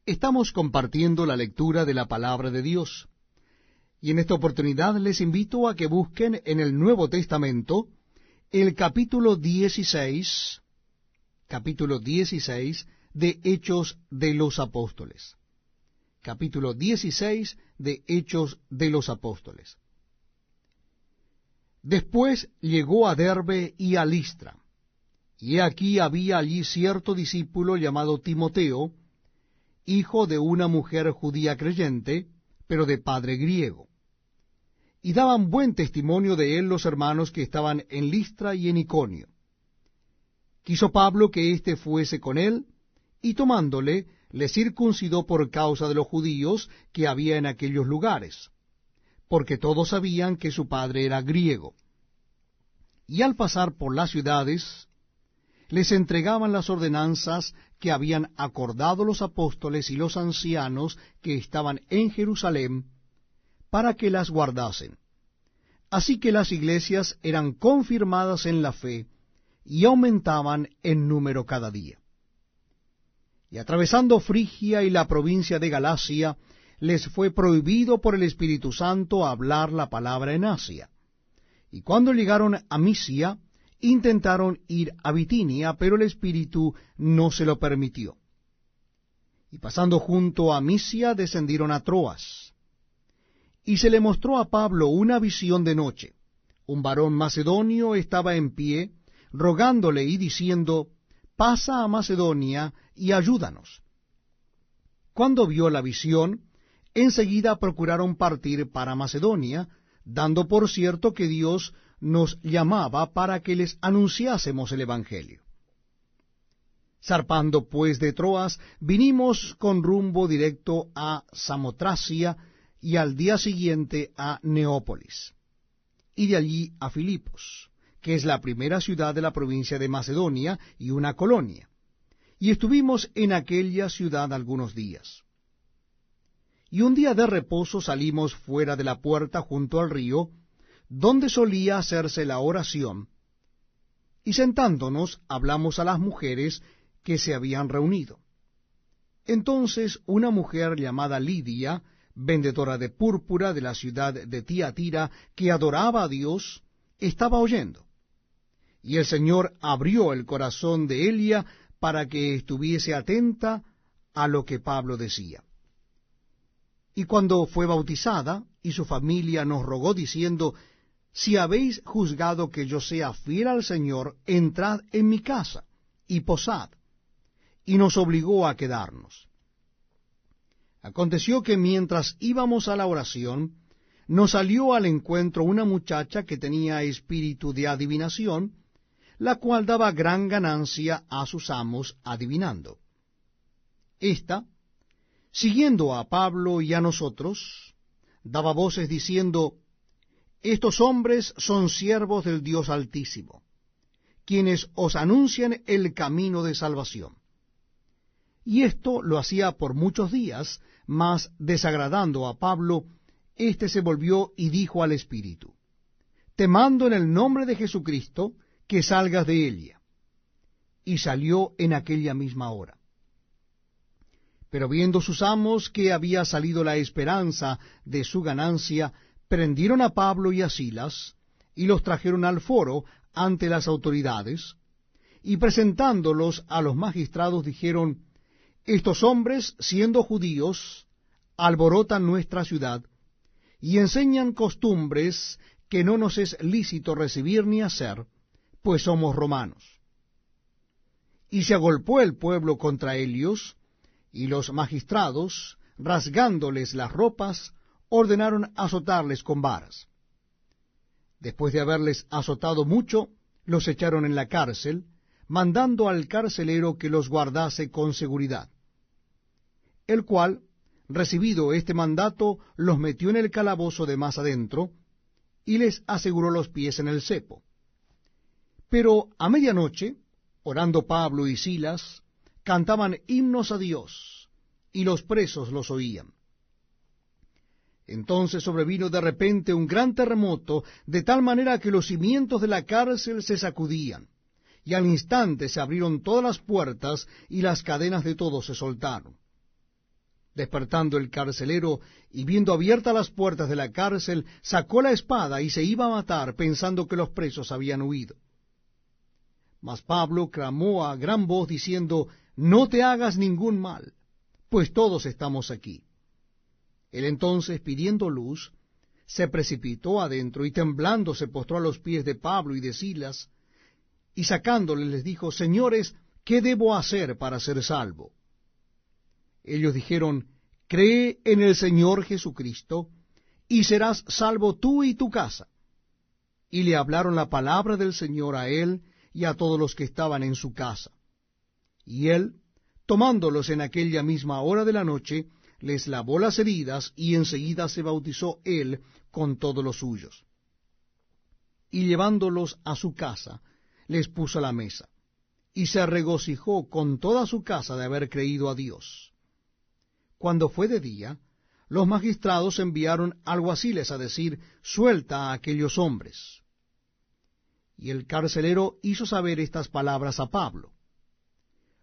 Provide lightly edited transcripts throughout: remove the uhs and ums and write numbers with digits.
Estamos compartiendo la lectura de la palabra de Dios, y en esta oportunidad les invito a que busquen en el Nuevo Testamento el capítulo 16 de Hechos de los Apóstoles. Capítulo 16 de Hechos de los Apóstoles. Después llegó a Derbe y a Listra, y aquí había allí cierto discípulo llamado Timoteo, hijo de una mujer judía creyente, pero de padre griego. Y daban buen testimonio de él los hermanos que estaban en Listra y en Iconio. Quiso Pablo que éste fuese con él, y tomándole, le circuncidó por causa de los judíos que había en aquellos lugares, porque todos sabían que su padre era griego. Y al pasar por las ciudades, les entregaban las ordenanzas que habían acordado los apóstoles y los ancianos que estaban en Jerusalén, para que las guardasen. Así que las iglesias eran confirmadas en la fe, y aumentaban en número cada día. Y atravesando Frigia y la provincia de Galacia, les fue prohibido por el Espíritu Santo hablar la palabra en Asia. Y cuando llegaron a Misia, intentaron ir a Bitinia, pero el Espíritu no se lo permitió. Y pasando junto a Misia, descendieron a Troas. Y se le mostró a Pablo una visión de noche. Un varón macedonio estaba en pie, rogándole y diciendo: pasa a Macedonia y ayúdanos. Cuando vio la visión, enseguida procuraron partir para Macedonia, dando por cierto que Dios nos llamaba para que les anunciásemos el Evangelio. Zarpando pues de Troas, vinimos con rumbo directo a Samotracia, y al día siguiente a Neópolis, y de allí a Filipos, que es la primera ciudad de la provincia de Macedonia y una colonia, y estuvimos en aquella ciudad algunos días. Y un día de reposo salimos fuera de la puerta junto al río, donde solía hacerse la oración, y sentándonos hablamos a las mujeres que se habían reunido. Entonces una mujer llamada Lidia, vendedora de púrpura de la ciudad de Tiatira, que adoraba a Dios, estaba oyendo. Y el Señor abrió el corazón de Elia para que estuviese atenta a lo que Pablo decía. Y cuando fue bautizada, y su familia nos rogó diciendo: si habéis juzgado que yo sea fiel al Señor, entrad en mi casa y posad. Y nos obligó a quedarnos. Aconteció que mientras íbamos a la oración, nos salió al encuentro una muchacha que tenía espíritu de adivinación, la cual daba gran ganancia a sus amos adivinando. Esta, siguiendo a Pablo y a nosotros, daba voces diciendo: estos hombres son siervos del Dios Altísimo, quienes os anuncian el camino de salvación. Y esto lo hacía por muchos días, mas desagradando a Pablo, éste se volvió y dijo al espíritu: te mando en el nombre de Jesucristo que salgas de Elia. Y salió en aquella misma hora. Pero viendo sus amos que había salido la esperanza de su ganancia, prendieron a Pablo y a Silas, y los trajeron al foro ante las autoridades, y presentándolos a los magistrados dijeron: estos hombres, siendo judíos, alborotan nuestra ciudad, y enseñan costumbres que no nos es lícito recibir ni hacer, pues somos romanos. Y se agolpó el pueblo contra ellos, y los magistrados, rasgándoles las ropas, ordenaron azotarles con varas. Después de haberles azotado mucho, los echaron en la cárcel, mandando al carcelero que los guardase con seguridad, el cual, recibido este mandato, los metió en el calabozo de más adentro, y les aseguró los pies en el cepo. Pero a medianoche, orando Pablo y Silas, cantaban himnos a Dios, y los presos los oían. Entonces sobrevino de repente un gran terremoto, de tal manera que los cimientos de la cárcel se sacudían, y al instante se abrieron todas las puertas, y las cadenas de todos se soltaron. Despertando el carcelero y viendo abiertas las puertas de la cárcel, sacó la espada y se iba a matar, pensando que los presos habían huido. Mas Pablo clamó a gran voz diciendo: no te hagas ningún mal, pues todos estamos aquí. Él entonces, pidiendo luz, se precipitó adentro y temblando se postró a los pies de Pablo y de Silas, y sacándoles les dijo: señores, ¿qué debo hacer para ser salvo? Ellos dijeron: cree en el Señor Jesucristo, y serás salvo tú y tu casa. Y le hablaron la palabra del Señor a él y a todos los que estaban en su casa. Y él, tomándolos en aquella misma hora de la noche, les lavó las heridas, y enseguida se bautizó él con todos los suyos. Y llevándolos a su casa, les puso a la mesa, y se regocijó con toda su casa de haber creído a Dios. Cuando fue de día, los magistrados enviaron alguaciles a decir: suelta a aquellos hombres. Y el carcelero hizo saber estas palabras a Pablo: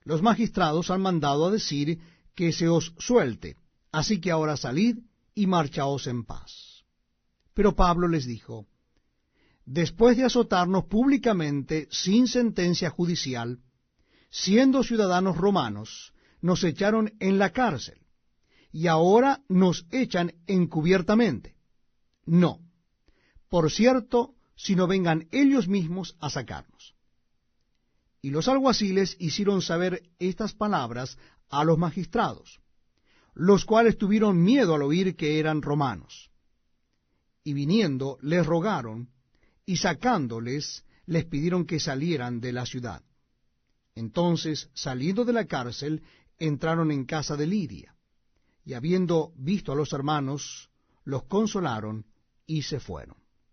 los magistrados han mandado a decir que se os suelte, así que ahora salid y marchaos en paz. Pero Pablo les dijo: después de azotarnos públicamente sin sentencia judicial, siendo ciudadanos romanos, nos echaron en la cárcel, y ahora nos echan encubiertamente. No, por cierto, sino vengan ellos mismos a sacarnos. Y los alguaciles hicieron saber estas palabras a los magistrados, los cuales tuvieron miedo al oír que eran romanos. Y viniendo les rogaron, y sacándoles les pidieron que salieran de la ciudad. Entonces, saliendo de la cárcel, entraron en casa de Lidia, y habiendo visto a los hermanos, los consolaron y se fueron.